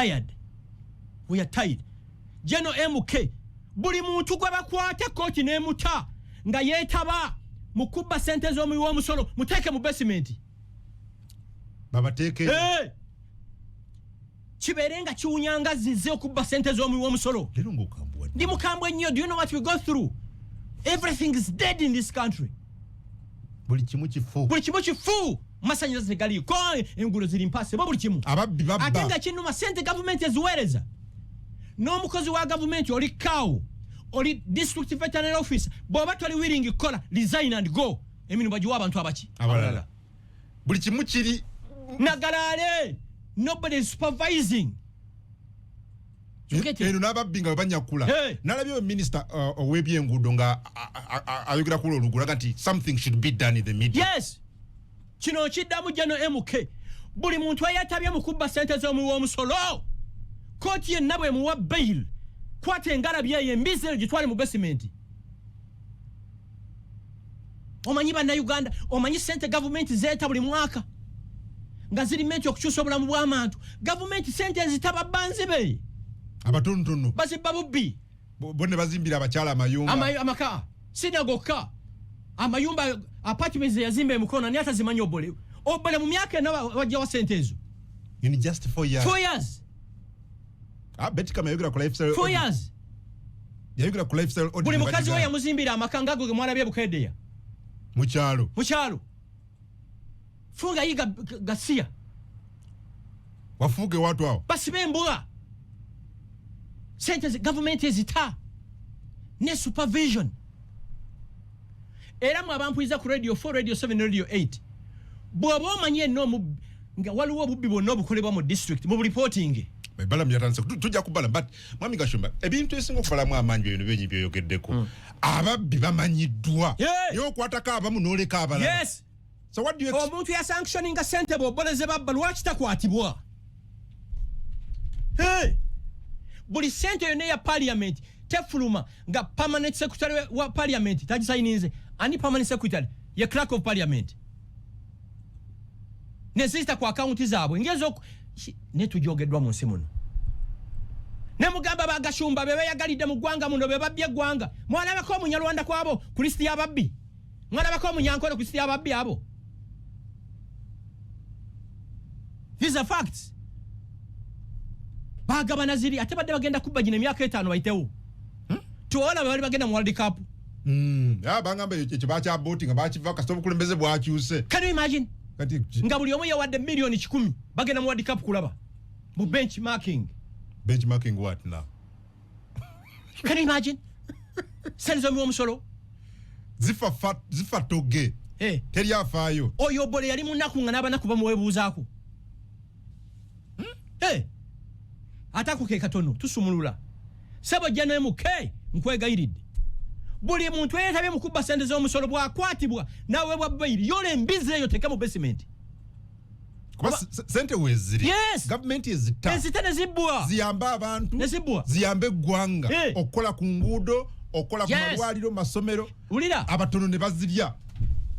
tired. We are tired. Jeno MK buli muntu gwe bakwata kooti nemuta nga yeetaba mukuba sente z'omuwi w'omusolo muteeke mu basement. Babateeke. Kibeere nga kiwunyanga zizze okuba sente z'omuwi w'omusolo. Leero ng'okambwa. Ndi mukambwe nnyo. Do you know what we go through? Everything is dead in this country. Buli kimu kifu. Masanyalaze tegaliiko, enguudo ziri mpaase buli kimu. Ababbi babba. Ate nga kinnuma sente gavumenti eziweereza. N'omukozi wa gavumenti oli kaawo, oli district veterinary officer, bw'oba toli willing kukola resign and go. Emirimu bagiwa abantu abaki? Abalala. Buli kimu kiri nagalaale. Nobody is supervising. Eno n'ababbi nga banyakula. Nalabye minister ow'ebyenguudo nga ayogera ku olugulaga nti something should be done in the media. Yes. Kino kiddamu Jeno MK. Buli muntu eyeetabye mu kubba sente z'omuwi w'omusolo. Kooti yenna bwe muwa bail. Kwata engalabi eyo embize gitwale mu basement. Omanyi bannayuganda, omanyi sente gavumenti zeeta buli mwaka nga ziri menti okukyusa obulamu bw'abantu. Gavumenti sente ezitaba banzibe. Abatonotono. Bazibba bubbi. Bonna bazimbira abakyala amayumba. Amaka. Sinagoka. Amayumba apartments yazimba emukono ani atazimanyi obole. Obole mu myaka ena wajja sente ezo. In just 4 years. 4 years. Beti kama yogera ku lifestyle. 4 years. Yogera ku lifestyle audit. Buli mukazi we yamuzimbira amakanga go mwalabye bukeddeya. Mu kyalo. Funga yiga gasia. Wafuge watu hao. Basibe embwa. Sente government ezita. Ne supervision. Era mu abampuiza ku radio 4, radio 7, radio 8. Bw'oba omanye no nga waliwo obubbi bwonna obukolebwa mu district mu reporting. Bala myatanse tujja kubala but mwami Gashumba ebintu esinga okubalamu amanyi bino benyi byoyogeddeko. Ababbi bamanyiddwa. Yo kwataka abamu n'oleka abalala. Yes. So what do you expect? Omuntu ya sanctioning a sente bw'oboleze babba lwaki takwatibwa? Buli sente yonna ya parliament tefuluma nga permanent secretary wa parliament tagisayininze. Ani permanent secretary ye clerk of parliament. Nesista kwa akaunti zaabwe ngezo ne tujogeddwa mu nsi muno. Ne mugamba ba Gashumba bebe yagalidde mu ggwanga muno be babbye ggwanga. Mwana bako munyalwanda kwabo Kristi y'ababbi. Mwana bako munyankole Kristi y'ababbi abo. These are facts. Bagabana ziri ate badde bagenda kubba gino emyaka 5 bayitewo. Tuola bali bagenda mu World Cup. Bangamba ekyo bakya boating abakiva kasito bukulembeze bwakyuse. Can you imagine? Kati nga buli omu yawadde million 10 bagenda mu World Cup kulaba. Mu benchmarking. Benchmarking what now? Can you imagine? Senzo mu omusolo. Zifa toge. Teri afaayo. Oyo bole yali munaku nga nabana kuba muwebuuzaako. Atakuke katono tusumulula. Sabo Jeno MK nkwegayiridde. Buli muntu yeetabye mu kubba sente z'omusolo bw'akwatibwa nawe bwa bail yole embize eyo teka mu basement. Kuba sente weziri. Yes. Government ezita. Ezita nezibwa. Ziyamba abantu. Nezibwa. Ziyambe ggwanga. Okola ku nguudo, okola ku malwaliro, masomero. Ulira. Abatono ne bazirya.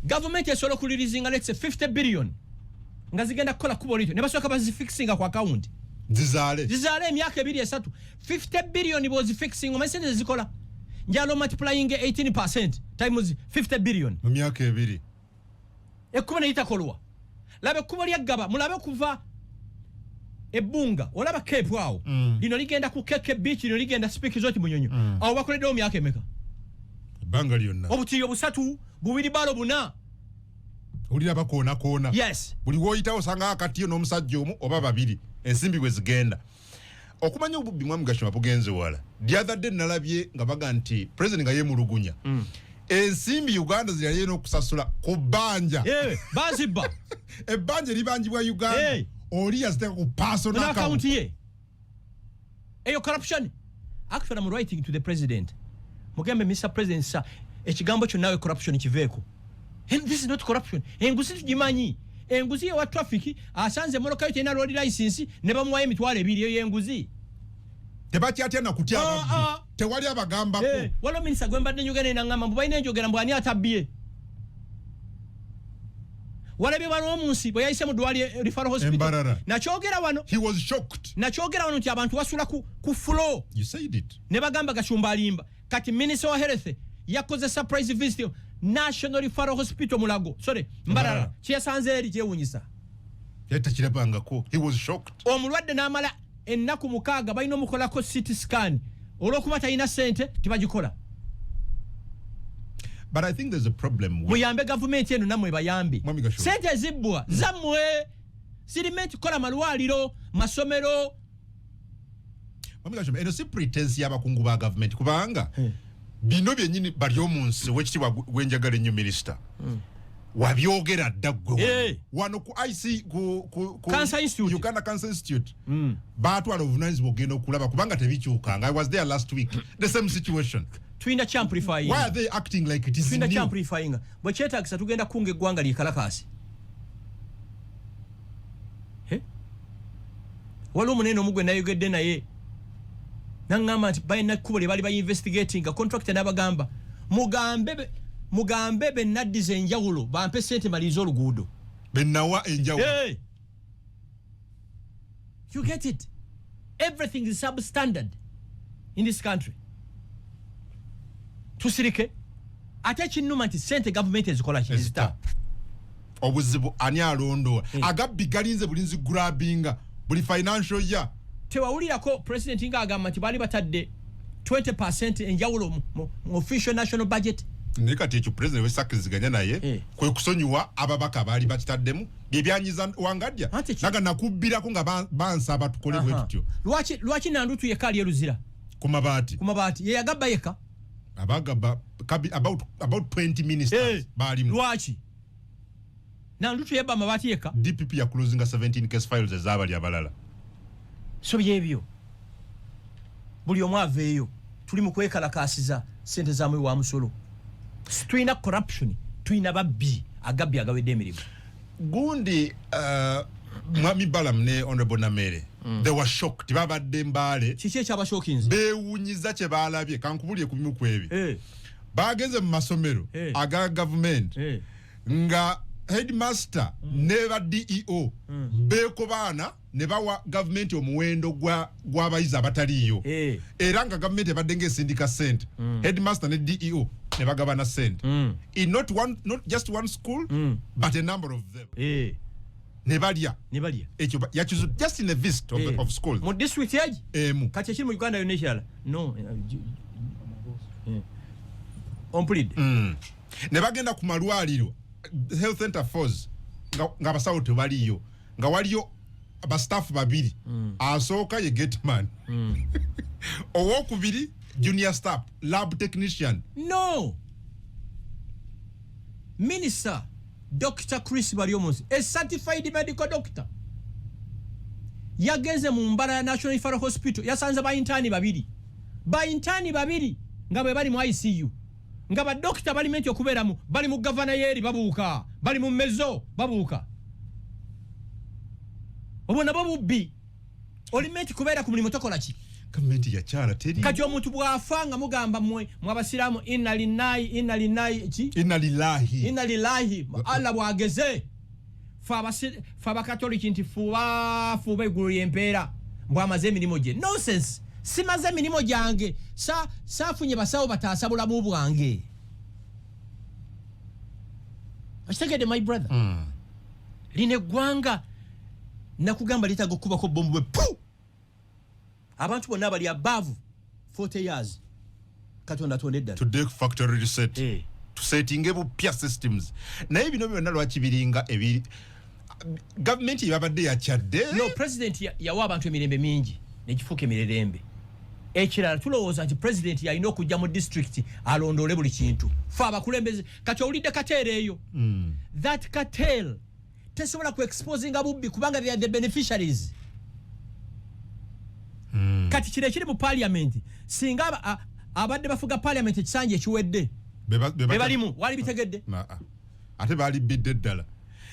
Government esolo kulirizinga let's say 50 billion. Nga zigenda kukola kubo lito. Ne basooka bazifixinga ku account. Zizale emyaka 2-3. 50 billion was fixing o mesente zikola. Njalo multiplying 18% times 50 billion. Mu myaka 2. Ekuba ne itakolwa. Labe kubo lyagaba mulabe kuva ebunga olaba Cape wao. Lino ligenda ku Keke beach lino ligenda speak zoti munyonyo. Awo bakoledde myaka emeka. Banga lyonna. Obutiyo busatu bubiri balo buna. Ulira bakoona. Yes. Buli woyitawo sanga akatiyo n'omusajja omu oba babiri. Ensimbi bwe zigenda. Okumanya obubbi mwami Gashumba bugenze wala. The other day nalabye nga baga nti president nga yemulugunya. Ensimbi Uganda ziraliye n'okusasula ku bbanja. Bazibba. Ebbanja libanjibwa Uganda. Oli yaziteka ku personal account ye. Eyo corruption. Actually I'm writing to the president. Mugambe Mr. President sir, ekigambo kyo nawe corruption kiveeko. And this is not corruption. Enguzi tugimanyi. Enguzi wa traffic asanze moroka yote ina road license ne bamuwaye emitwalo 2 eyo yenguzi. Tebaki atya na kutya ababbi. Tewali abagamba ko. Walo minisa gwembadde njogera ina ngamba mbubayina njogera mbwani atabbiye. walabye bano omunsi bwe yayise mu ddwaliro referral hospital nakyogera wano he was shocked nakyogera wano nti abantu basula ku floor you said it ne bagamba Gashumba alimba kati minister wa health yakoze surprise visit National Referral Hospital Mulago sorry Mbarara kyesanze eri kyewunyisa yata kirabangako he was shocked omulwadde n'amala ennaku 6 balina omukolako CT scan olw'okuba talina sente tibagikola. But I think there's a problem. Muyambe government eno namwe bayambi. Sente zibbwa zammwe sirimenti kola malwaliro masomero. Mami Gashumba eno si pretense y'abakungu ba government kubanga bino byennyini bali omunsi w'ekitibwa gwenjagala ennyo minister. Wabyogera ddagwe wano ku IC ku Cancer Institute. Uganda Cancer Institute baatwala obuvunaanyizibwa ogenda okulaba kubanga tebikyukanga. I was there last week, the same situation. Twinda champlifying. Why are they acting like it is Twinda new? champlifying. Bwe kyetagisa tugenda kunga eggwanga likalakasi. Waliwo omunene omugwe nayogedde naye naŋŋamba nti balina ekkubo lye bali bainvestigatinga contractor n'abagamba mugambe be naddiza enjawulo bampe sente maliza oluguudo bennawa enjawulo. You get it? Everything is substandard in this country. Tusirike ate kinnuma nti sente government ezikola kizita obuzibu ani alondoa agabbi galinze bulinzi grabbinga buli financial year tewawulirako president nga agamba nti bali batadde 20% enjawulo mu official national budget nekati ekyo president wesakiziganya naye kwe kusonyiwa ababaka bali bakitaddemu byebyanyiza wangadya naga nakubbirako nga bansaba tukole bwe tutyo lwaki nandutu yekali eruzira ku mabaati ye yagabba yeka abagaba about 20 ministers balimu lwaki nandutu yebba amabaati yeka DPP ya closing 17 case files ezabali abalala so byebyo buli omu aveeyo tuli mu kwekalakasiza sente zamwe wa musolo twina corruption twina babbi agabbi agawedde emirimu gundi mwami Balam ne honorable Namere they were shocked babadde mbale kiki ekyabashookinze beewunyiza kye balabye kankubulye ku bimu kwebi bagenze mu masomero aga government nga headmaster ne ba DEO beko baana ne bawa government omuwendo gw'abayizi abataliyo era nga government ebadde ng'esindika sente headmaster ne DEO ne bagabana sente in not just one school but a number of them ne balya ekyo yakizu just in a visit of schools mu district yaji emu kati ekiri mu Uganda yonna ekirala no ompulidde ne bagenda ku malwaliro health center force nga basawo tebaliyo nga waliyo abastaff babiri asooka ye gateman owokubiri junior staff lab technician no minister Dr. Chris Obore a certified medical doctor yagenze mu mbala ya National Referral Hospital yasanze bayintani babiri nga bwe bali mu ICU nga ba doctor bali menti okubeeramu bali mu governor yeri babuuka bali mu mezo babuuka obona babubbi olimenti kubeera ku mulimu tokola ki government ya kyala teri kati omuntu bwafanga mugamba mmwe mwabasiramu inna lillahi Allah bwageze fa bakatoliki nti fuba eggulu ly'empeera mbwamaze emirimu gye nonsense simaze emirimu gyange saafunye basawo bataasa bulamu bwange akitegedde my brother lino eggwanga nakugamba litaaga okubako bombu bwe pu abantu bonna bali above 40 years katonda atonda eddala to factory reset tusetinge bupya systems naye bino byonna lwaki biringa ebiri government yabadde yakyadde no president yawa abantu emirembe mingi nekifuuka emirembe ekirala tulowooza nti president yalina okujja mu district alondoole buli kintu fe abakulembeze kati owulidde kateera eyo that cartel tesobola ku exposinga bubbi kubanga they are the beneficiaries kati kino ekiri mu parliament singa abadde bafuga parliament ekisanja ekiwedde bebalimu wali bitegedde ate bali bidde ddala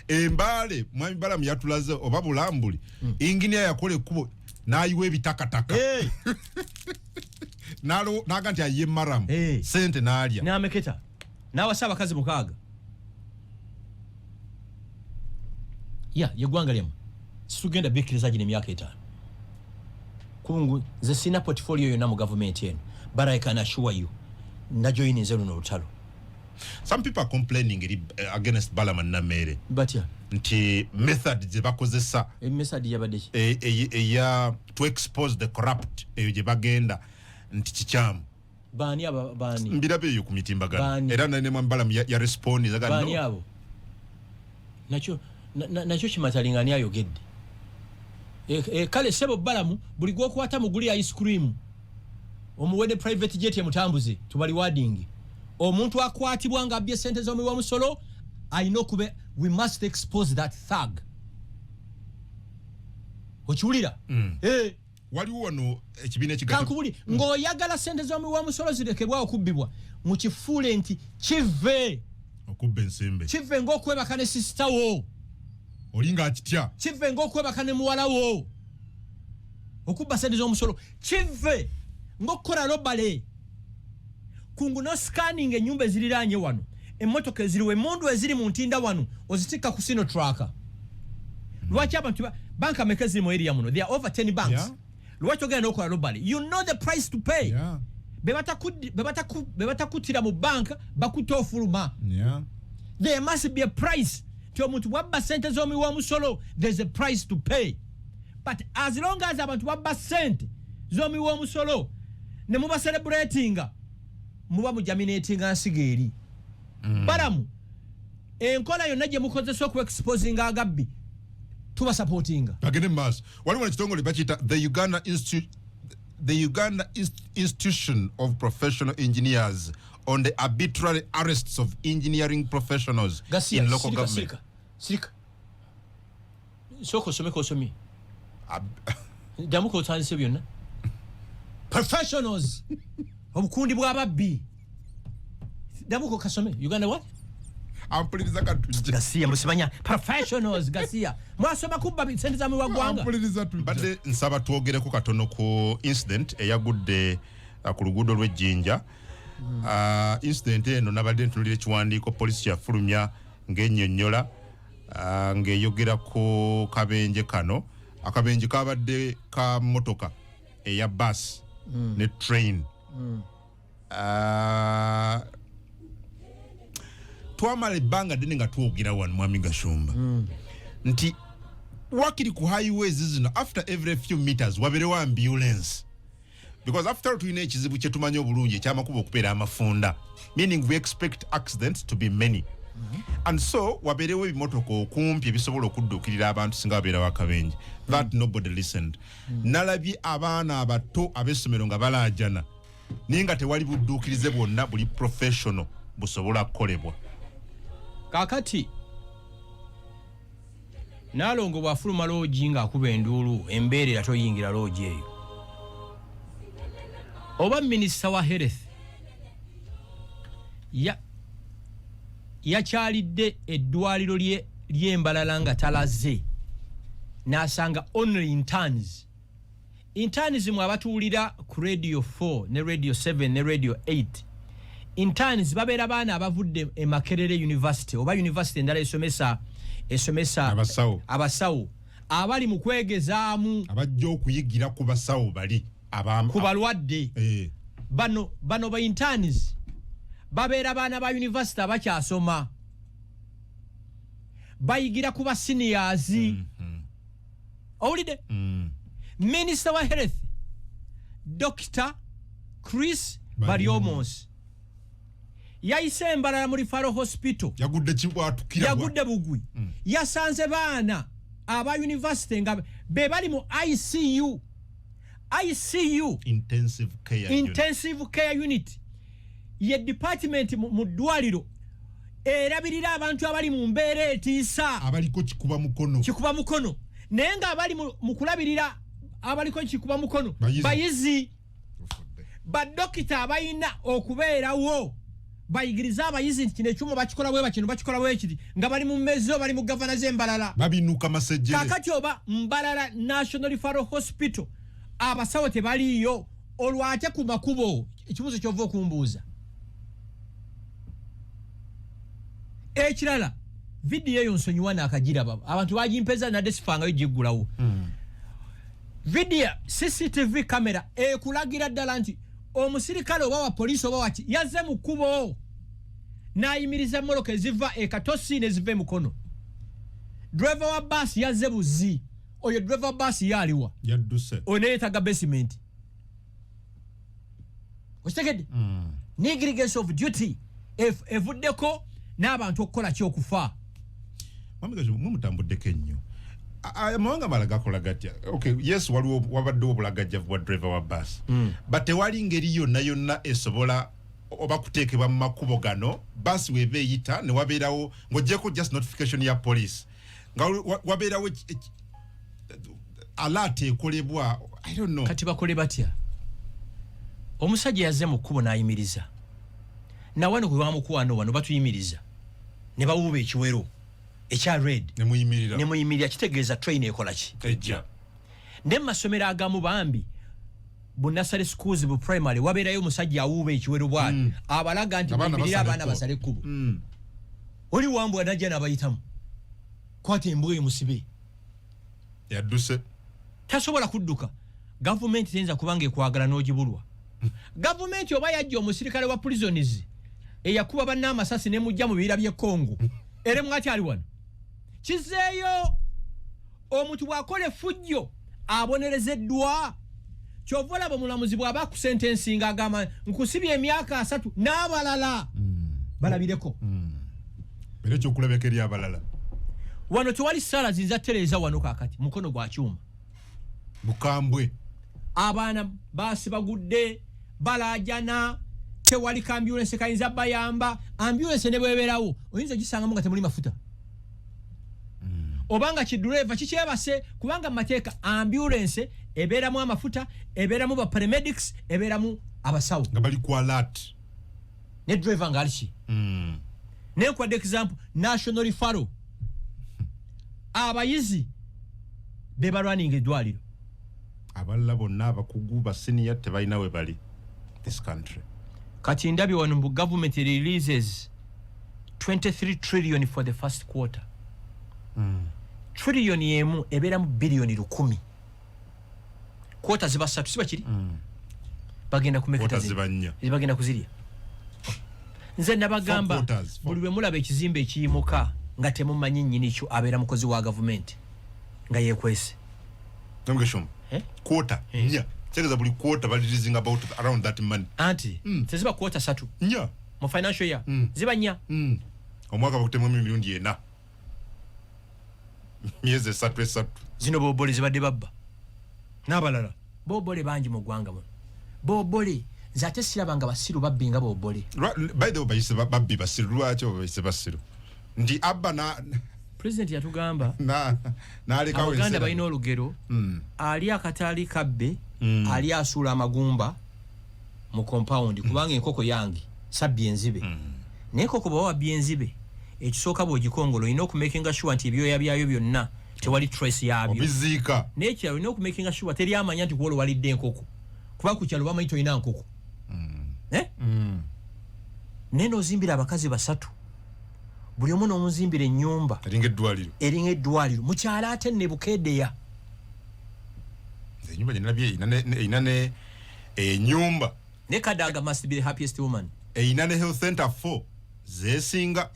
embaale mwami Balamu yatulaze oba bulambuli engineer yakola ekkubo n'ayiwa ebitakataka naga nti aye maramu sente n'alya n'ameketa n'awasa abakazi 6 yeggwanga lyemu situgenda bikkiriza gino emyaka 5 kungu nze sina portfolio yonna mu government eno but I can assure you najoyininze luno olutalo. Some people are complaining against Balaman Namere. But nti method je bakozesa method yabadde to expose the corrupt je bagenda nti kichamu bani aba bani mbirabe yo kumitimbagana era nane Balamu ya respond zaga no bani abo nacho chimatalingania ayogedde kale sebo Balamu buli gwo kwata muguli ice cream omuwede private jet ya mutambuze tubali warding omuntu akwatibwa nga abye sente z'omuwa musolo I know kube we must expose that thug. Ochiwulira waliwo wano ekibine kigato kankubuli ng'oyagala sente z'omuwa musolo zirekebwa okubbibwa mu kifuule nti kive okubba ensimbe kive ng'okwebaka ne sister wo olinga akitya kive ng'okwebaka ne muwala wo okubba sente z'omusolo kive ng'okukola robale kungu no scanning ennyumba eziriraanye wano emmotoka eziriwe emundu eziri mu ntinda wano ozitika ku sino tracker lwaki abantu banka mekezi mu area muno there are over 10 banks lwaki ogenda n'okola robale you know the price to pay bebatakutira mu banka bakuta ofuluma there must be a price ti omuntu bwabba sente z'omuwa musolo there's a price to pay but as long as abantu babba sente z'omuwa musolo ne muba celebratinga muba mujaminatinga nsigeeri Balamu enkola yonna gye mukozesa oku exposing agabbi tuba supportinga bagende maaso waliwo ekitongole bakiyita the Uganda Institution of Professional Engineers on the arbitrary arrests of engineering professionals in local government. Sirika soko someko osomi damuko otandise byonna professionals obukundi bw'ababbi damuko kasome Uganda what ampuliriza katujja Gasiya musimanya professionals Gasiya mwasoma kubba sente za mwa gwanga ampuliriza tujja bade nsaba tuogereko katono ku incident eyagudde ku luguudo lw'Ejjinja incident eno nabadde ntulire kiwandiiko police yafulumya ng'ennyonnyola ng'eyogera ku kabenje kano akabenje kabadde ka motoka eya bus ne train twamala ebbanga ddene nga twogira wano mwami Gashumba nti wakiri ku highways zino after every few meters waberewo ambulance because after all tulina ekizibu kye tumanyi obulungi ekyamakubo okubeera amafunda meaning we expect accidents to be many and so waberewo ebimotoka okumpi ebisobola okudduukirira abantu singa babeera wakabenje that nobody listened nalabye abaana abato ab'essomero nga balaajana naye nga tewali budduukirize bwonna buli professional busobola kukolebwa kakati nalongo bwafuluma loogi ng'akuba enduulu embeerera toyingira loogi eyo oba minisita wa health yakyalidde eddwaliro ly'embalala nga talaze n'asanga only interns mwe abatuulira ku radio 4 ne radio 7 ne radio 8 interns babeera baana abavudde e Makerere University oba university endala esomesa abasawo abali mu kwegezaamu abajja okuyigira ku basawo bali ku balwadde bano ba interns babeera baana ba university abakyasoma bayigira ku ba seniors owulidde Minister wa Health Dr. Chris Obore yayise embalala mu Referral Hospital yagudde bugwi yasanze baana aba university nga be bali mu ICU intensive care unit ye department mu ddwaliro erabirira abantu abali mu mbeera etiisa abaliko kikuba mukono naye nga abali mu kulabirira abaliko kikuba mukono bayizi badokita abayina okubeerawo bayigiriza abayizi nti kino ekyuma bakikola bwe bakino bakikola bwe kiri nga bali mu mmezo bali mu gavana z'embalala babinuka masejjere kakati oba Mbalala National Referral Hospital abasawo tebaliyo olwate ku makubo ekibuzo kyova okumbuuza ekirala video eyo nsonyiwa n'akagiraba abantu bagimpeza nadde sifangayo giggulawo video CCTV camera ekulagira ddala nti omusirikale oba wa poliisi oba waki yazze mu kkubo n'ayimiriza mmoloka eziva ekatosi ne ziva emukono driver wa bus yazze buzi oyo driver wa bus yaliwa yadduse oneetaga basement okitegedde negligence of duty evuddeko n'abantu okukola kyokufa mumutambuddeko ennyo amawanga mala gakola gatya okay yes waliwo wabaddewo obulagajjavu bwa driver wa bus but tewali ngeri yonna esobola oba kuteekebwa mu makubo gano bus weba eyita ne wabeerawo ng'oggyeko just notification ya police nga wabeerawo alert ekolebwa I don't know kati bakole batya omusajja yazze mu kkubo n'ayimiriza nawano gwe bamukwano wano batuyimiriza ne bawuba ekiwero ekya red nemuyimirira kitegeeza train ekola ki ejja ne masomero agamu bambi bu nursery schools bu primary wabeerayo omusajja awuuba ekiwero bwati abalaga nti muyimirira abaana basale ekkubo oli wambwa najja n'abayitamu kwata embwa emusibe yadduse tasobola kudduka gavumenti teyinza kubanga ekwagala n'ogibulwa gavumenti oba yajja omusirikale wa prisons eyakuba banna amasasi ne mujja mu biira by'e Congo era mwati ali wano kizeeyo omuntu bw'akola effujjo abonerezeddwa kyova olaba omulamuzi bw'aba akusentensinga agamba nkusibye emyaka 3 n'abalala balabireko era ekyokulabeka eri abalala wano tewali ssala zinza tereeza wano kaakati mukono gwa kyuma bukambwe abaana baasibagudde balaajana tewali ka ambulance kayinza bayamba ambulance ne bwebeerawo oyinza ogisangamu nga temuli mafuta obanga kidureva kikyebase kubanga mateeka ambulance ebeeramu amafuta ebeeramu ba paramedics ebeeramu abasawo nga bali ku alert ne driver nga aliki nekwadde example national referral abayizi be balwaninga eddwaliro abalala bonna abakugu ba senior tebalina we bali this country kati ndabye wano mu government releases 23 trillion for the first quarter trillion yemu ebeeramu billion 10 quarter ziba 3 siba kiri bagenda kumeketa bagenda kuzirya nze nabagamba buli bwe mulaba ekizimbe ekiyimuka nga temumanyi nnyini kyo abeera mukozi wa gavumenti nga yeekwese Gashumba quarter nya tegeza buli quarter releasing about around that money anti teziba quarter 3 nya mu financial year ziba nya omwaka bakutemu milioni yena myezi 3 zino bobole zibadde babba n'abalala bobole bangi mu ggwanga muno bobole nze ate sirabanga basiru babbi nga bobole by the way bayise babbi basiru lwaki bayise basiru ndi abba na president yatugamba n'aleka abaganda balina olugero ali akataali kabbe ali asuula amagumba mu compound kubanga enkoko yange sabbi enzibe naye koko bwe wabbi enzibe ekisooka bw'ogikongolo olina okumakinga sure nti ebyoya byayo byonna tewali trace yabyo obiziika n'ekirala olina okumakinga sure teri amanya nti kuwolo walidde enkoko kuba ku kyalo bamanyi tolina nkoko naye n'ozimbira abakazi 3 buli omu n'omuzimbira ennyumba eringa eddwaliro mukyala ate ne bukeedeya ennyumba gyenabye eyina ne ennyumba ne Kadaga must be the happiest woman eyina ne health center 4 zeesinga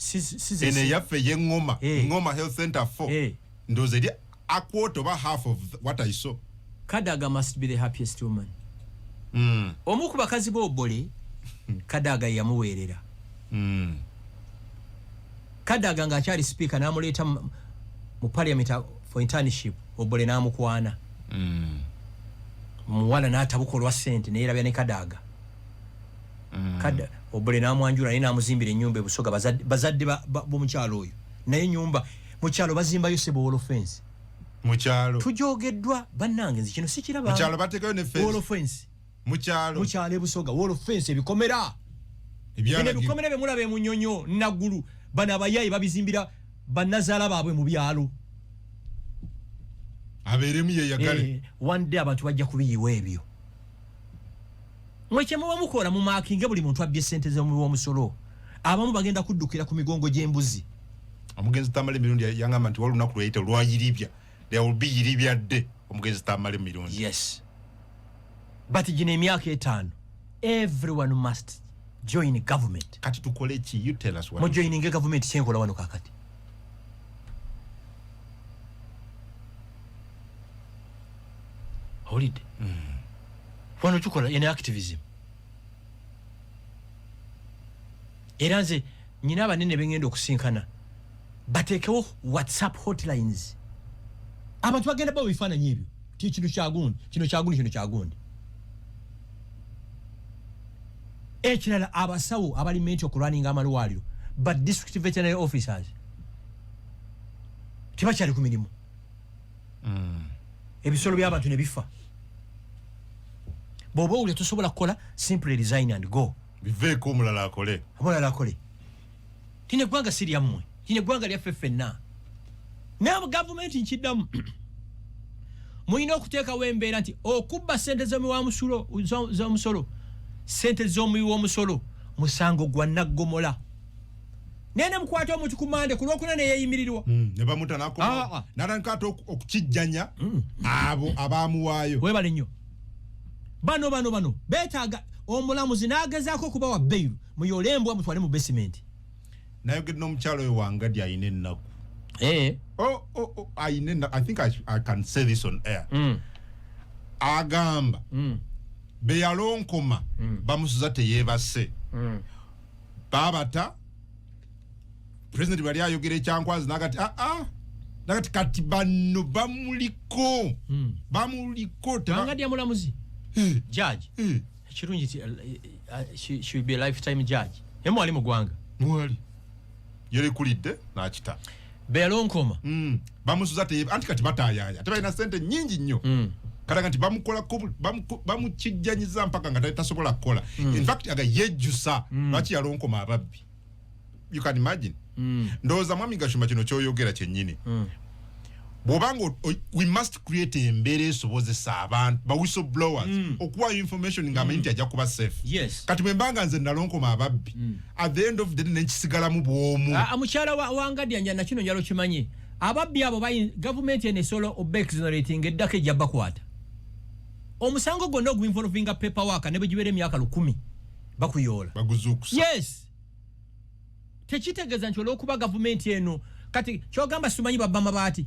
eno eyaffe y'eŋŋoma ŋŋoma health center 4 ndowooza eri a quarter oba half of what I saw. Kadaga must be the happiest woman. Omu ku bakazi b'Obole Kadaga yamuweerera. Kadaga ng'akyali speaker n'amuleeta mu parliament for internship Obole n'amukwana. Muwala n'atabuka olwa ssente ne yeerabya ne Kadaga. Obole n'amwanjula naye n'amuzimbira ennyumba e Busoga bazadde b'omukyalo oyo. Naye ennyumba mukyalo bazimbayo sebo fence. Mukyalo tujogeddwa bannange nzi kino sikiraba. Mukyalo batekayo ne fence. Wall fence. Mukyalo e Busoga wall fence ebikomera. Ebikomera bye mulabe mu nnyonyo naggulu bana abayayi babizimbira bannazaala baabwe mu byalo. Abeeremu yeyagale. One day abantu bajja kubiyiwa ebyo. Mwekye muba mukola mu maakinge buli muntu abbye ssente ze mu omusolo. Abamu bagenda kuddukira ku migongo gy'embuzi. omugenzi tamale mirundi yangamba nti walunaku lwayita lwayiribya there will be yiribya de omugenzi tamale mirundi. Yes, but gino emyaka 5 everyone must join government. Kati tukole ki? You tell us what. Mo joining government kyenkola wano kakati. Holiday. Wano tukola in activism. Era nze nyina abanene bengenda okusinkana bateekewo WhatsApp hotlines. Abantu bagenda bawo bifaananyi ebyo. Kino kyagundi. Ekirala abasawo abali menti okulwaninga amalwaliro but district veterinary officers tebakyali ku mirimu. Ebisolo by'abantu ne bifa. Bw'oba owulira tosobola kukola simply resign and go. Biveeko omulala akole. Tine eggwanga si lyammwe, tine eggwanga lyaffe ffenna. Naabo gavumenti nkiddamu mulina okuteekawo embeera nti okubba sente z'omusolo sente z'omuwi w'omusolo musango gwa naggomola. Nene mukwata omuntu ku mande ku lwokuna ne yeeyimirirwa. Ne bamuta n'akoma n'atandika okukijjanya abo abaamuwaayo. Weebale nnyo. Bano beetaaga omulamuzi n'agezaako okubawa bairu muyole embwa mutwale mu basement. Nayogedde n'omukyalo oyo Wangadi ayina ennaku. I think I can say this on air. Agamba be yalonkoma bamusuza teyeebase. Babata President bali ayogera ekyankwazi nagati nagati kati bano bamuliko. Wangadi ya mulamuzi judge kirungi she should be a lifetime judge. Emwali mu ggwanga yerekulidde n'akita bealonkoma bamusuza anti kati batayaaya tebalina sente nnyingi nnyo kalaga nti bamukijjanyiza mpaka nga tasobola kukola. In fact aga yejjusa lwaki yalonkoma ababbi. You can imagine. Ndowooza mwami Gashumba kino kyoyogera kyennyini. Bw'obanga we must create embeera esobozesa abantu ba whistleblowers okuwayo information ng'amanyi nti ajja kuba safe. Yes. Kati bwe mbanga nze nalonkoma ababbi at the end of the day nenkisigalamu bwomu. Mukyala Wangadi anjana kino njalo kimanyi ababbi abo gavumenti enesobola oba exonerating eddaka ejja bakwata. Omusango gwonna ogwinvolvinga paperwork ne bwe gibeera emyaka 10 bakuyoola. Baguzuukusa. Yes. Tekitegeeza nti olw'okuba gavumenti eno kati kyogamba simanyi babba mabaati.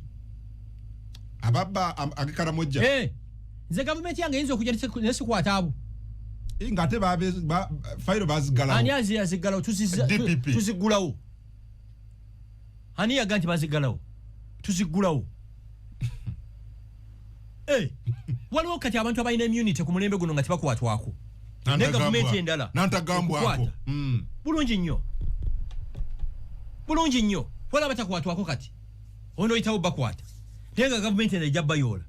Ababba agikaramojja. Nze gavumenti yange yinza okujja nesikwata abo. Ng'ate fayiro bazigalawo. Ani yazigalawo tuzigulawo. Ani yaga nti bazigalawo tuzigulawo. Waliwo kati abantu abalina immunity ku mulembe guno nga tebakwatwako. Ne gavumenti endala. Nantagambwako. Bulungi nnyo. Wala batakwatwako kati. Ono oyitawo bakwata. Tenga gavumenti ejja bayoola.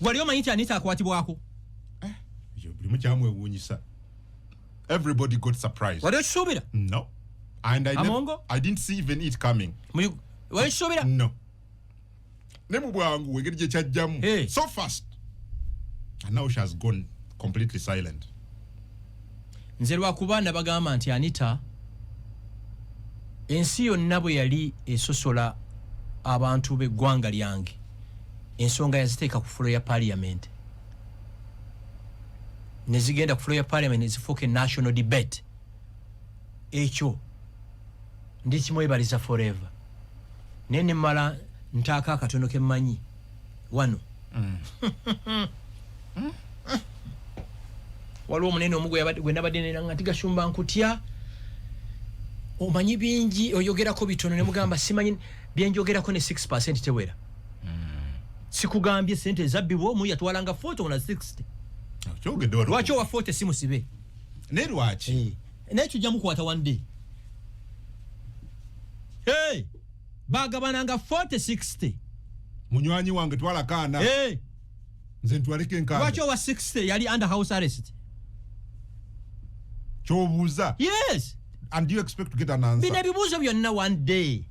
Wali omanyi nti Anita akwatibwako? Buli mukyamwewuunyisa. Everybody got surprised. Wali okisuubira? No. And I didn't see even it coming. Wali okisuubira? No. Ne mu bwangu engeri gye kyajjamu. So fast. And now she has gone completely silent. Nze lwakuba nabagamba nti Anita ensi yonna bwe yali esosola abantu b'eggwanga lyange ensonga yaziteeka ku fulo ya parliament ne zigenda ku fulo ya parliament ne zifuuka national debate. Ekyo ndi kimwebaliza forever. Naye ne mmala ntaaka akatono ke mmanyi wano. Waliwo omunene omu gwe nabadde neranga nti Gashumba nkutya omanyi bingi oyogerako bitono ne mugamba simanyi byenjogerako ne 6% tewera. Sikugambye sente ezabbibwa omu yatwalanga 40 na 60. Lwaki owa 40 simusibe? Ne lwaki? Naye tujja mukwata one day. Bagabananga 40-60. Munywanyi wange twala kaana. Nze ntwaleke enkanda. Lwaki owa 60 yali under house arrest? Kyobuuza? Yes. And do you expect to get an answer? Bina bibuuzo byonna one day.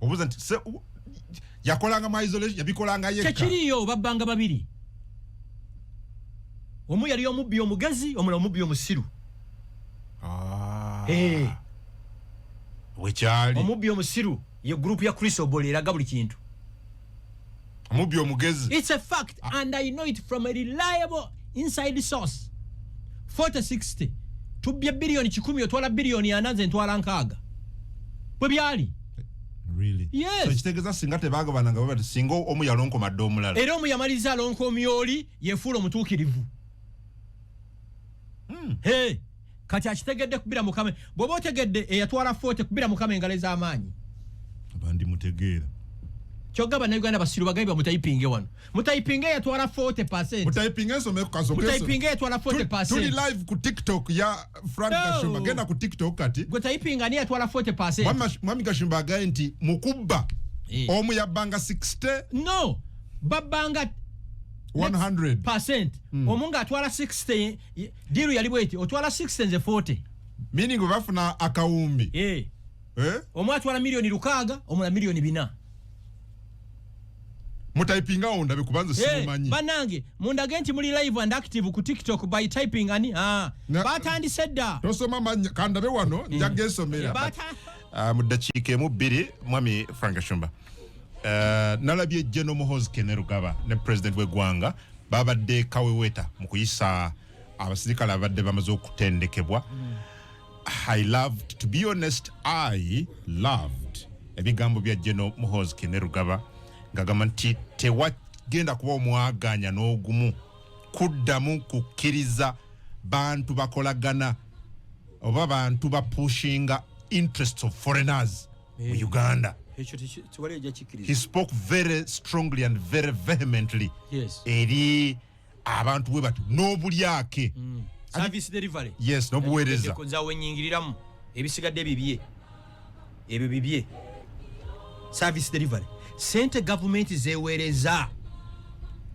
Obuuza nti yakolanga mu isolation yabikolanga yekka. Tekiriyo babbanga babiri. Omu yali omubbi omugezi omulala omubbi omusiru. wekyali omubbi omusiru ye group ya Chris Obore eraga buli kintu. omubbi omugezi. It's a fact and I know it from a reliable inside source. 40-60 tubye billion 10 otwala billion 4 ntwala nkaaga bwe byali. Really? Yes. So kitegeeza singa tebagabananga baba singa omu yalonko madde omulala. Era omu yamaliza alonko omyoli yefuula omutuukirivu. Hey, kati akitegedde kubira mukame bw'oba otegedde eyatwala 40 kubira mukame engalo ez'amaanyi. Abandi mutegeera. Kyogaba na Uganda basiru bagayi bamutayipinge wano. Mutayipinge yatwala 40%. Mutayipinge nsome kazo keso. Mutayipinge yatwala 40%. Tuli live ku TikTok ya Frank Gashumba. Genda ku TikTok kati. Mutayipinga ni yatwala 40%. Mwami Gashumba agaye nti mukubba. Omu yabbanga 60. No. Babbanga 100%. Omunga atwala 60 diru yali bweti otwala 60 nze 40. Meaning bafuna akawumbi. Omu atwala milioni 6 omula milioni 4. Mutayipinga onda bikubanza simumanyi. Banange mundage nti muli live and active ku TikTok by typing ani batandise dda. Tosoma manya kandabe wano njagesomera. Mudakiike mu 2 mwami Frank Gashumba. Nalabye General Muhoozi Kainerugaba ne president w'eggwanga babadde kaweweta mu kuyisa abasirikale abadde bamaze okutendekebwa. I loved, to be honest, I loved ebigambo bya General Muhoozi Kainerugaba ngagamba nti tewagenda kuba omwaganya n'ogumu kuddamu kukkiriza bantu bakolagana oba bantu bapushinga interests of foreigners mu Uganda. He spoke very strongly and very vehemently. Yes. Eri abantu bwe bati n'obulyake. Service delivery. Yes, n'obuweereza. Konza wenyingiriramu ebisigadde bibye. Ebyo bibye. Service delivery. Sente government zeweereza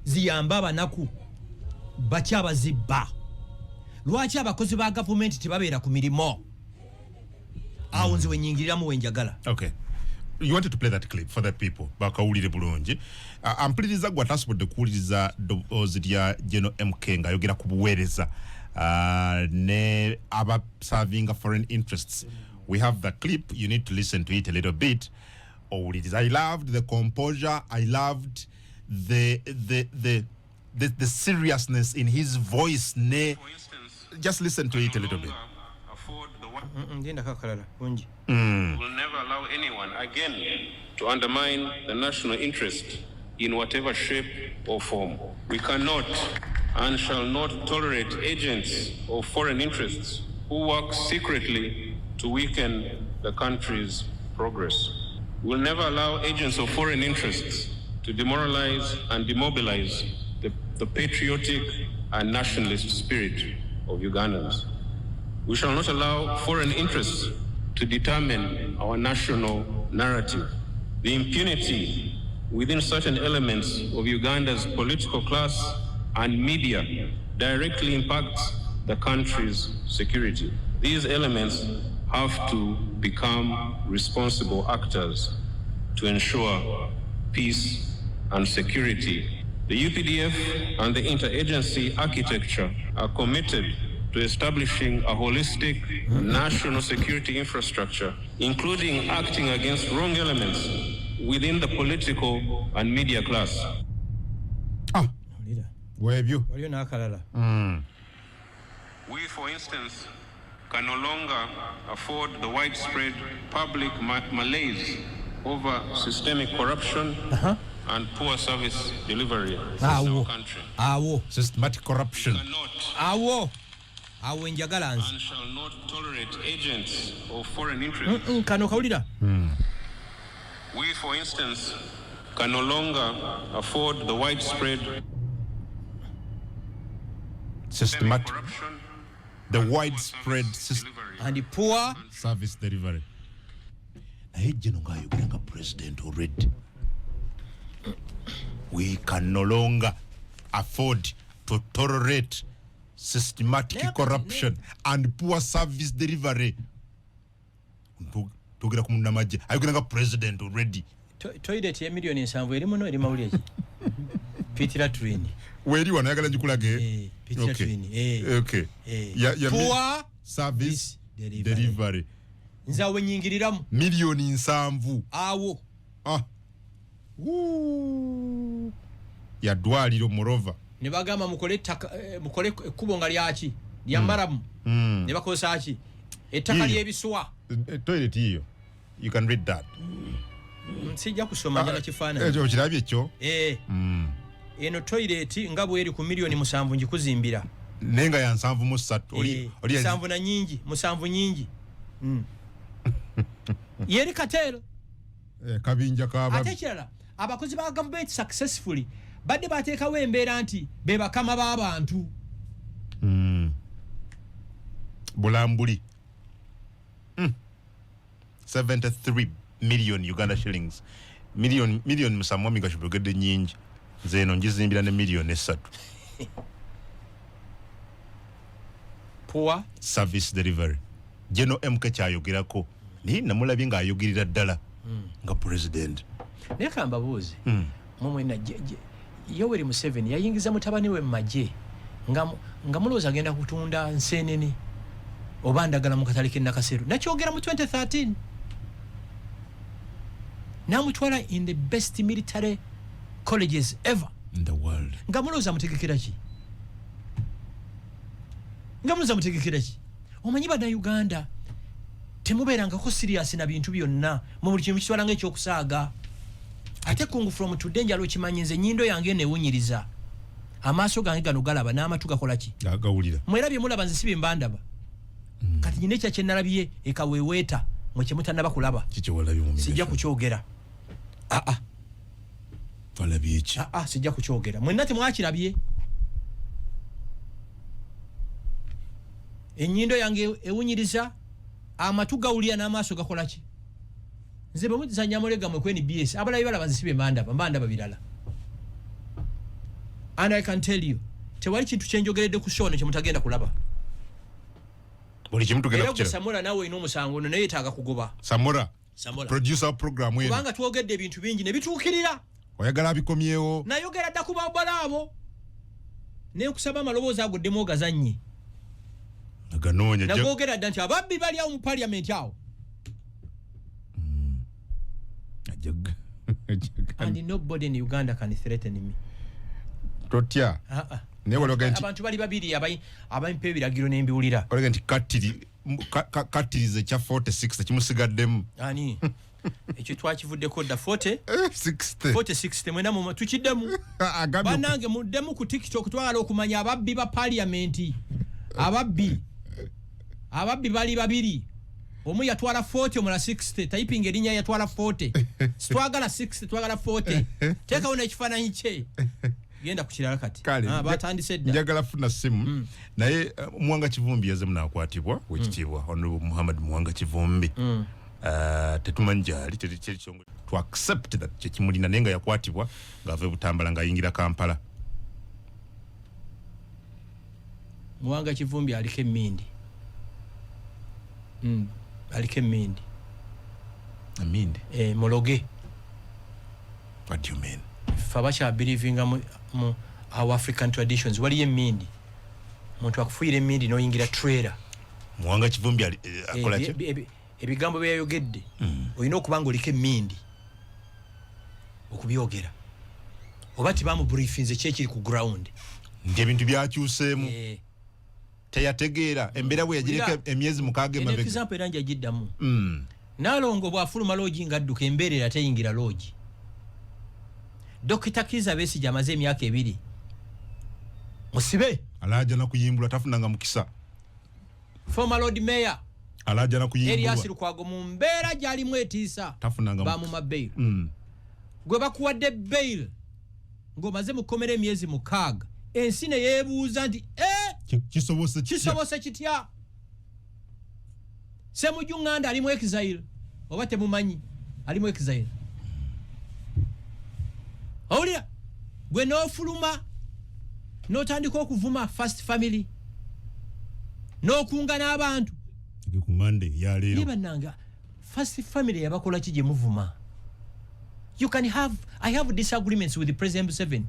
ziyamba abanaku bakyabazibba. Lwaki abakozi ba government tebabeera ku mirimo? Awo nze wenyingiriramu wenjagala. Okay. You wanted to play that clip for the people. Bakawulire bulungi. Ampuliriza gwa tasobodde kuwuliriza ddoboozi lya General MK ng'ayogera ku buweereza ne abaservinga foreign interests. We have the clip. You need to listen to it a little bit. I loved the composure. I loved the seriousness in his voice. Just listen to it a little bit. Will never allow anyone again to undermine the national interest in whatever shape or form. We cannot and shall not tolerate agents of foreign interests who work secretly to weaken the country's progress. We will never allow agents of foreign interests to demoralize and demobilize the patriotic and nationalist spirit of Ugandans. We shall not allow foreign interests to determine our national narrative. The impunity within certain elements of Uganda's political class and media directly impacts the country's security. These elements have to become responsible actors to ensure peace and security. The UPDF and the interagency architecture are committed to establishing a holistic national security infrastructure, including acting against wrong elements within the political and media class. Where have you? We, for instance, can no longer afford the widespread public malaise over systemic corruption and poor service delivery in our country. Systematic corruption. And shall not tolerate agents of foreign interests. We, for instance, can no longer afford the widespread systematic corruption, the widespread and the poor service delivery. President already. We can no longer afford to tolerate systematic corruption and poor service delivery. Tugera kumunda maje. Ayogera president already. Toilet ya milioni 7 eri muno eri mawulire. Pitira train. Weri wanayagala njikulage. Pitira train. Okay. Poor service delivery. nze awe nyingiriramu milioni 7 awo yadwaliro morova ne bagamba mukole ekkubo nga lyaki lyamaramu ne bakozesa ki ettaka ly'ebiswa toilet hiyo you can read that sijja kusoma njala kifaananyi ekyo kirabye ekyo eno toilet nga bweri ku milioni 7 njikuzimbira nenga ya 7 oli 7 na nyingi 7 nyingi yeri katero kabinja kaba ate kirala abakozi ba government successfully badde bateekawo embeera nti be bakama b'abantu bulambuli 73 million Uganda shillings million musamwami Gashumba nyingi zeno njizimbira ne milioni 3 poor service delivery jeno MK kyayogerako ni namulabye nga ayogirira ddala nga president neka mbabuuzi mumwe na Yoweri Museveni yayingiza mutabani we maje nga mulooza agenda kutunda nsenene oba ndagala mu katale ke Nakasero nakyogera mu 2013 namutwala in the best military colleges ever in the world nga mulooza mutegekera ki omanyi bana Uganda temubeerangako serious na bintu byonna mu buli kintu kitwala ng'ekyokusaaga ate kungu from today njalo kimanyi nze nyindo yange neewunyiriza amaaso gange gano galaba n'amatu gakola ki gawulira mwerabye mulaba nze sibe mbandaba kati nyine ekya kyenalabye ekaweweeta mwe kyemutanaba kulaba sijja kukyogera walabye eki sijja kukyogera mwenna temwakirabye ennyindo yange ewunyiriza amatu gawulira n'amaaso gakola ki nze bwe muzanya mulega mwe kweni BS abalabi balaba nsibe mbandaba birala and I can tell you tewali kintu kyenjogeredde ku show kye mutagenda kulaba buli kimu tugenda kukyera Samora nawe ino musango naye yetaaga kugoba Samora producer program wenu kubanga twogedde ebintu bingi ne bituukirira oyagala bikomyewo nayogera dda ku babalabo ne nkusaba amaloboozi ago ddemu ogazannye naganoonya nagogera dda nti ababbi bali awo mu parliament awo and nobody in Uganda can threaten me totya abantu bali babiri abampa ebiragiro n'embiwulira olaga nti kattirize kya 46 kimusigaddemu ani ekyo twakivuddeko dda 40 mwena tukiddemu bannange muddemu ku TikTok twagala okumanya ababbi ba parliament ababbi bali babiri omu yatwala 40 omula 60 typing erinnya yatwala 40 twagala 60 twagala 40 teekawo n'ekifaananyi kye genda ku kirala kati batandise dda njagala funa simu naye muwanga Kivumbi yaze munakwatibwa wekitiibwa Honorable Muhammad Muwanga Kivumbi tetumanyi gyali kyerikyongo to accept that kyekimulina naye nga yakwatibwa ng'ava Butambala ng'ayingira Kampala. Muwanga Kivumbi aliko emmindi muloge. What do you mean? Fabasha believing mu our African traditions waliye emmindi muntu akufuira emmindi n'oyingira trailer. Muwanga Kivumbi akola ki? Ebigambo byayogedde olina okuba ng'oliko emmindi okubyogera oba tibamubriefinze kyekiri ku ground nti ebintu byakyuseemu teyategeera embeera bwe yagireka emyezi 6 emabega. Example era njagiddamu Nalongo bw'afuluma loogi ng'adduka embeerera teyingira loogi. Dr. Kiza Besigye amaze emyaka 2 musibe alaja na kuyimbula tafunanga mukisa. Former Lord Mayor alaja na kuyimbula Elias Lukwago mu mbeera gyali mwetiisa tafunanga ba mu mabail gwe bakuwadde bail ng'omaze mukomera emyezi 6 ensi ne yeebuuza nti kisobose kitya Semujunganda ali mu exile oba temumanyi ali mu exile. Awulira gwe n'ofuluma n'otandika okuvuma first family n'okunga n'abantu ku Monday ya leero nibannanga first family yabakola ki gye muvuma. You can have I have disagreements with the President Museveni.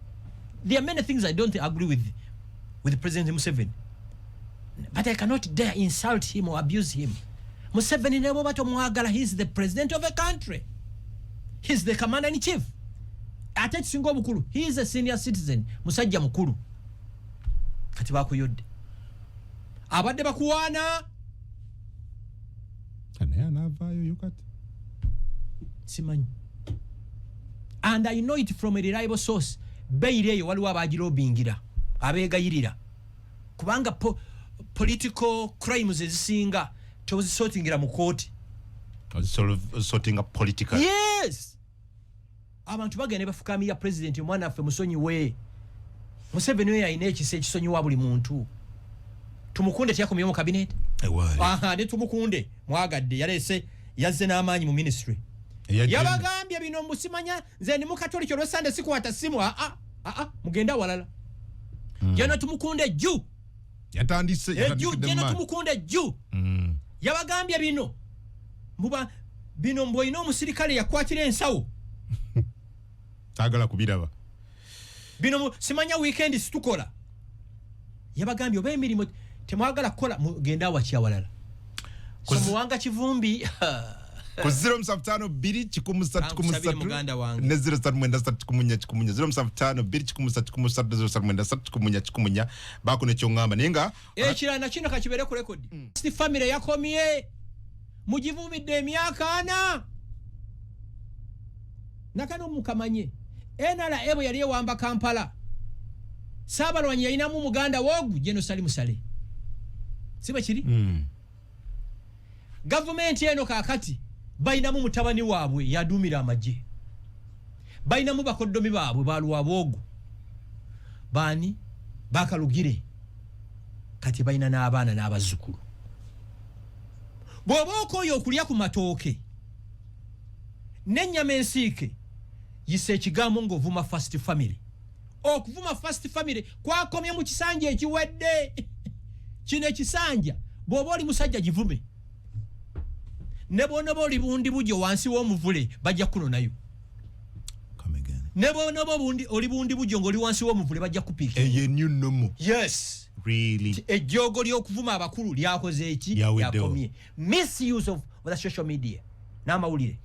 There are many things I don't agree with President Museveni, but I cannot dare insult him or abuse him. Museveni nebo bato mwagala, he's the president of a country. He's the commander in chief. Ate kisinga obukulu, he is a senior citizen, musajja mukulu. Kati bakuyodde. Abadde bakuwaana. Naye anavaayo yokati. Simanyi. And I know it from a reliable source. Beireyo waliwo abagirobingira, abeegayirira. Kubanga political crimes ezisinga tozisortingira mu kooti. Sorting up political. Yes. Abantu bagenda bafukamira president mwana affe musonyi we. Museveni we ayina ekisa ekisonyiwa buli muntu. Tumukunde tyakomye mu cabinet. Aha, ne tumukunde mwagadde yalese yazze n'amaanyi mu ministry. Yabagambye bino musimanya nze ndi mu Catholic olwo Sunday sikwata simu mugenda walala. Jana tumukunde jju. Yatandise jana tumukunde jju. Yabagambye bino. Muba bino mboyina omusirikale yakwatira ensawo. Tagala kubiraba. Bino simanya weekend situkola. Yabagambye oba emirimu temwagala kukola mugenda wakya walala. So muwanga Kivumbi ku 075 ne 075 bakune kyongamba ninga ekirana kino kakibere ku record. Sti family yakomye mugivumidde emyaka 4 nakano mukamanye enala ebo yali ewamba Kampala Sabalwanyi yayinamu muganda wogu Jeno Sali Musale siba kiri government eno kakati bayinamu mutabani waabwe yadumira amaje bayinamu bakoddomi baabwe baluwa bogu bani bakalugire kati bayina n'abaana n'abazzukulu bw'oba oyo okulya ku matooke n'ennyama ensiike yise ekigambo ng'ovuma first family. Okuvuma first family kwakomye mu kisanja ekiwedde kino ekisanja bw'oba oli musajja givume ne bw'onooba oli bundi bujjo wansi w'omuvule bajja kunonayo. Ne bw'onooba oli bundi bujjo ng'oli wansi w'omuvule bajja kupiika. Yes. Really? Ejjogo ly'okuvuma abakulu lyakoze eki yakomye. Misuse of the social media n'amawulire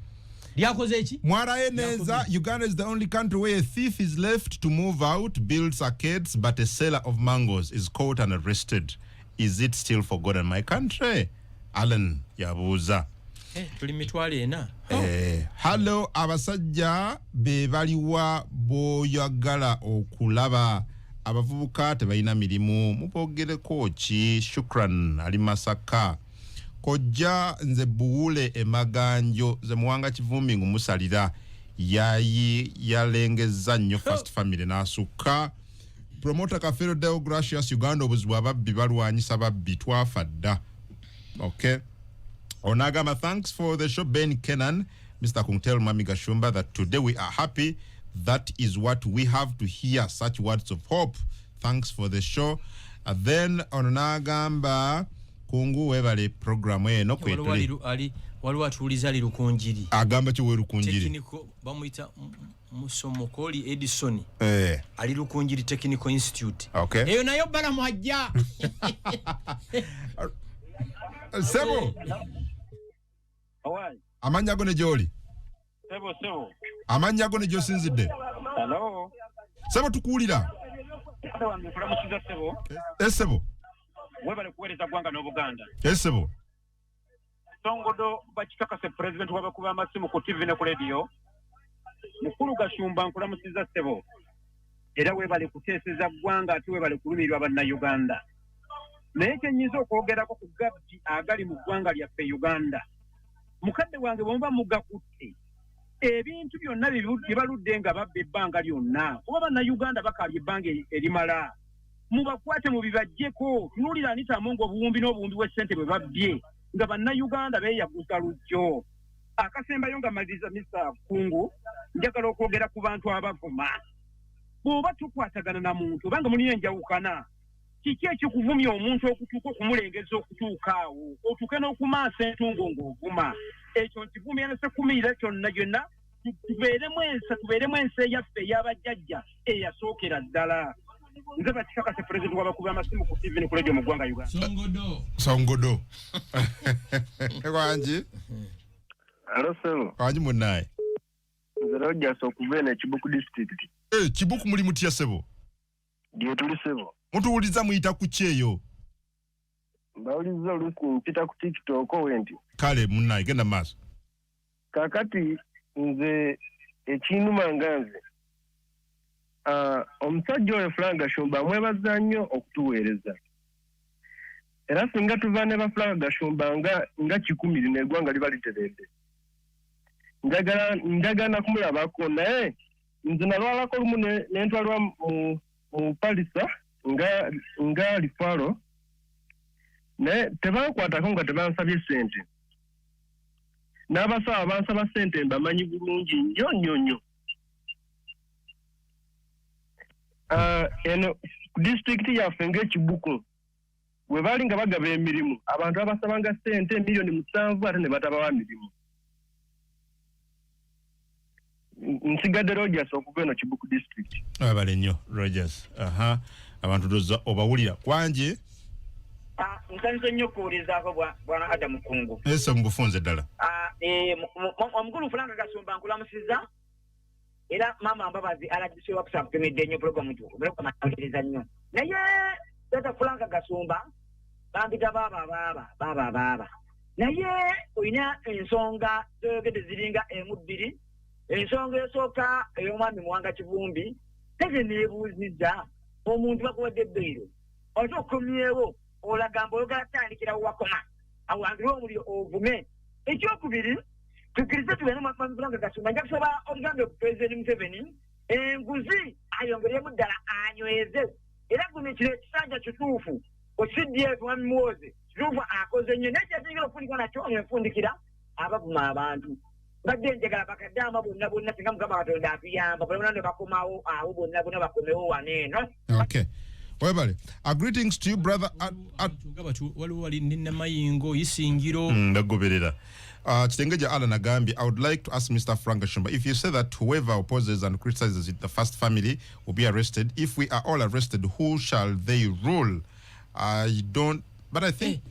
lyakoze eki. Mwara Eneza, Uganda is the only country where a thief is left to move out, builds arcades, but a seller of mangoes is caught and arrested. Is it still forgotten my country? Alan yabuuza. Tuli mitwale ena. Hello abasajja be baliwa boyagala okulaba abavubuka tebalina mirimu mubogereko ki. Shukran ali Masaka. Kojja nze buwule emaganjo ze muwanga Kivumbi ngumusalira yayi yalengeza nnyo first family n'asukka. Promoter Kafero Deo Gracious Uganda obuzibwa babbi balwanyisa babbi twafadda. Okay. Onagama, thanks for the show. Ben Kenan, Mr. Kungtel Mami Gashumba, that today we are happy. That is what we have to hear, such words of hope. Thanks for the show. Then Onagamba Kungu webale program eno kwetuli. Waliwo atuuliza ali lukunjiri. Agamba ki we lukunjiri? Technical bamuyita Musomokoli Edison. Ali lukunjiri Technical Institute. Okay. Eyo nayo bala mwajja. Sebo. Awai. Amanya gone joli. Sebo. Amanya gone josinzidde. Hello. Sebo tukuulira. Sebo. Webale kuweereza gwanga n'Obuganda. Sebo. Songodo bakikakase president wabakuba amasimu ku TV ne ku radio. Mukulu Gashumba nkulamusiza Sebo. Era webale kuteeseza gwanga ate webale kulumirirwa bannayuganda. Naye kyenyiza okwogerako ku gov't agali mu ggwanga lyaffe Uganda. Mukadde wange bw'oba mugakutte ebintu byonna bye baludde nga babba ebbanga lyonna oba bannayuganda bakaabye ebbanga erimala mubakwate mu bibajjeko. Tunuulira Anita Among obuwumbi n'obuwumbi bw'essente bwe babbye nga bannayuganda beeyaguza lujjo. Akasembayo nga maliriza Mr. Kungu njagala okwogera ku bantu abavuma. Bw'oba tukwatagana na muntu obanga mulina enjawukana kiki ekikuvumya omuntu okutuuka okumulengeza okutuuka awo otuuke n'okumaasa entungo ng'ovuma. Ekyo nkivumya ne sekumiira kyonna gyonna tubeeremu ensi eyaffe ey'abajjajja eyasookera ddala. nze bakikakase president w'abakubi amasimu ku TV ne ku radio mu ggwanga Uganda. Songodo. Kwanji. Alo sebo. Kwanji munaye. Nze Rogers okubeera Kibuku district. Kibuku muli mutya sebo? Ndiyo tuli sebo. Mutuwuliza muyita ku kyeyo. Mbawuliza oluku mpita ku TikTok wenti. Kale munaye genda maaso. Kakati nze ekinuma nganze. Omusajja oyo Frank Gashumba mwebaza nnyo okutuweereza. Era singa tuva ne ba Frank Gashumba nga 100 n'eggwanga liba literedde. Njagala kumulabako naye nze nalwalako lumu n'entwalwa mu palisa nga lifalo naye tebankwatako nga tebansabye sente. N'abasawo bansaba sente mbamanyi bulungi nnyo. Eno district yaffe ng'Ekibuku bwe baali nga bagaba emirimu abantu abasabanga sente miliyoni 7 ate ne batabawa mirimu. Nsigadde Rogers okuva eno Kibuku district. Abale nnyo Rogers. Abantu doza obawulira kwanje. Nsanze nnyo kuwulizaako bwana Anitah Among. Ese mbufunze ddala. Omukulu Frank Gashumba nkulamusiza. Era mama mbabazi alagise wakusa kutemedde nnyo program tu. Obuleko matawuliriza nnyo. Naye Tata Frank Gashumba bambita baba. Naye oyina ensonga z'ayogedde ziringa emubbiri. Ensonga esooka ey'omwami muwanga Kivumbi teze neebuuzizza omuntu bakuwadde ebbeiro ote okomyewo olagamba oyogala tandikirawo wakoma awangire omuliro ovume. Ekyokubiri tukkirize tubeere mwami Frank Gashumba nja kusaba olugambe President Museveni enguzi ayongeremu ddala anyweze era guno ekiro ekisanja kituufu CDF mwami muwoze kituufu akoze nnyo naye kyategera okufundikwa nakyo enfundikira abavuma abantu. Badde njagala bakaddaama bonna singa Mukama Katonda atuyamba bonna ne bakomawo awo bonna bakomewo waneeno. Okay. Webale. Greetings to you brother waliwo wali nina mayingo isingiro. Ndagoberera. Chitengeja Alan Agambi, I would like to ask Mr. Frank Gashumba, if you say that whoever opposes and criticizes the first family will be arrested, if we are all arrested, who shall they rule? But I think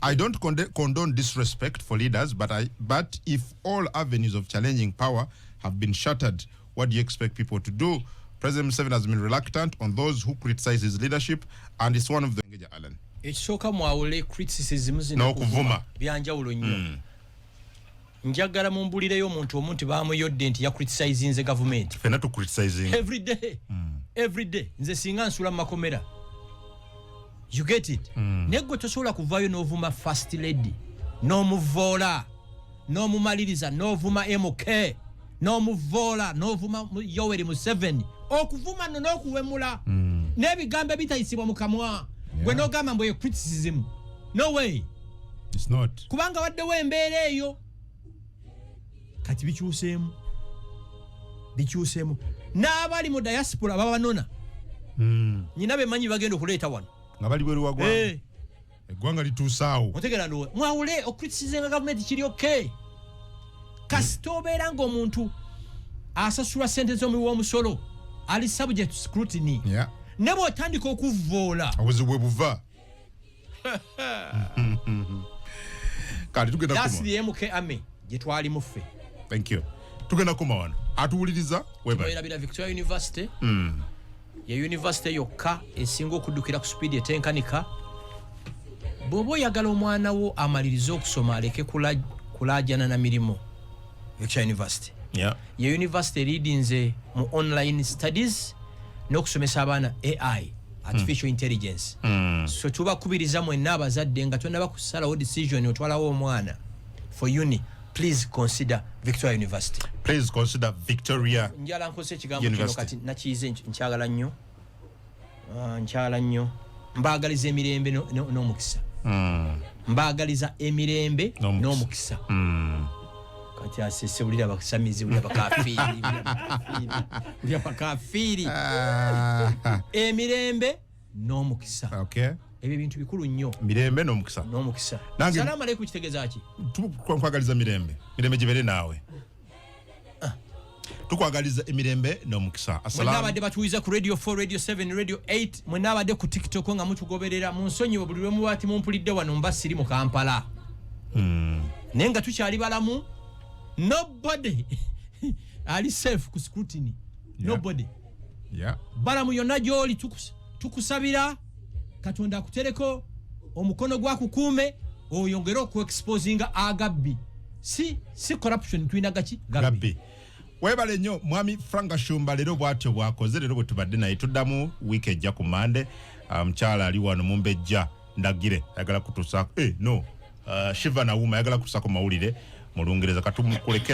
I don't condone disrespect for leaders, but if all avenues of challenging power have been shuttered, what do you expect people to do? President Museveni has been reluctant on those who criticize his leadership, and it's one of the Alan. Ekisooka mwawule criticism no kuvuma byanjawulo nnyo. Njagala mumbulireyo omuntu baamuyodde nti ya criticizing the government. Fena to criticizing every day nze singa nsula mu makomera. You get it? Nego tosobola kuvaayo n'ovuma first lady, n'omuvoola, n'omumaliriza, n'ovuma MK, n'omuvoola, n'ovuma Yoweri Museveni. Okuvuma no n'okuwemula. N'ebigambo bitayisibwa mu kamwa. Gwe n'ogamba mbu criticism. No way. It's not. Kubanga waddewo embeera eyo. Kati bikyuseemu. N'abali mu diaspora babanona. Nyina bemanyi bagenda okuleeta wano. Ngabali bweru wagwa. Eggwanga lituusaawo. Otegera ndo mwawule okritisizinga government kiri okay. Kasitobeera ng'omuntu asasula sente z'omuwi w'omusolo ali subject to scrutiny. Yeah. Ne bw'otandika okuvvoola. Obuzibu bwe buva. Kati tugenda kuma. That's the MK army gye twali muffe. Thank you. Tugenda kuma wano. Atuwuliriza weba. Twalabira Victoria University. Ya university yokka esinga okuddukira ku speed etenkanika. Bw'oba oyagala omwana wo amalirize okusoma aleke kulaajana na mirimu. Victoria University. Yeah. Ya university leadinze mu online studies n'okusomesa abaana AI, artificial intelligence. So tubakubiriza mwenna abazadde nga tonnaba kusalawo decision otwalawo omwana for uni. Please consider Victoria University. Please consider Victoria. Njala nkose ekigambo kino kati nakiyize nkyagala nnyo. Nkyagala nnyo. Mbaagaliza emirembe n'omukisa. Mbaagaliza emirembe n'omukisa. Kati asese bulira bakisamizi bulira bakafiri. Emirembe n'omukisa. Okay. Ebyo bintu bikulu nnyo. Mirembe n'omukisa. N'omukisa. Salamu alaykum kitegeeza ki? Tukwagaliza mirembe. Mirembe gibere naawe. tukwagaliza emirembe n'omukisa. Assalamu abadde batuwiza ku Radio 4, Radio 7, Radio 8, mwenna abadde ku TikTok nga mutugoberera mu nsonyiwe buli lwe mubaati mumpulidde wano mbasiri mu Kampala. Naye nga tukyali balamu, nobody ali safe ku scrutiny. Nobody. Balamu yonna gy'oli tukusabira Katonda akutereko omukono gwakukuume oyongere okuexposinga agabbi. Si corruption tulina gabbi. Webale nnyo mwami Frank Gashumba leero bw'atyo bwakoze leero bwe tubadde naye tuddamu wiiki ejja ku Mande. Mukyala ali wano Mumbejja ndagire ayagala kutuusa Shiva Nauma ayagala kutuusako mawulire mu Lungereza katumukuleke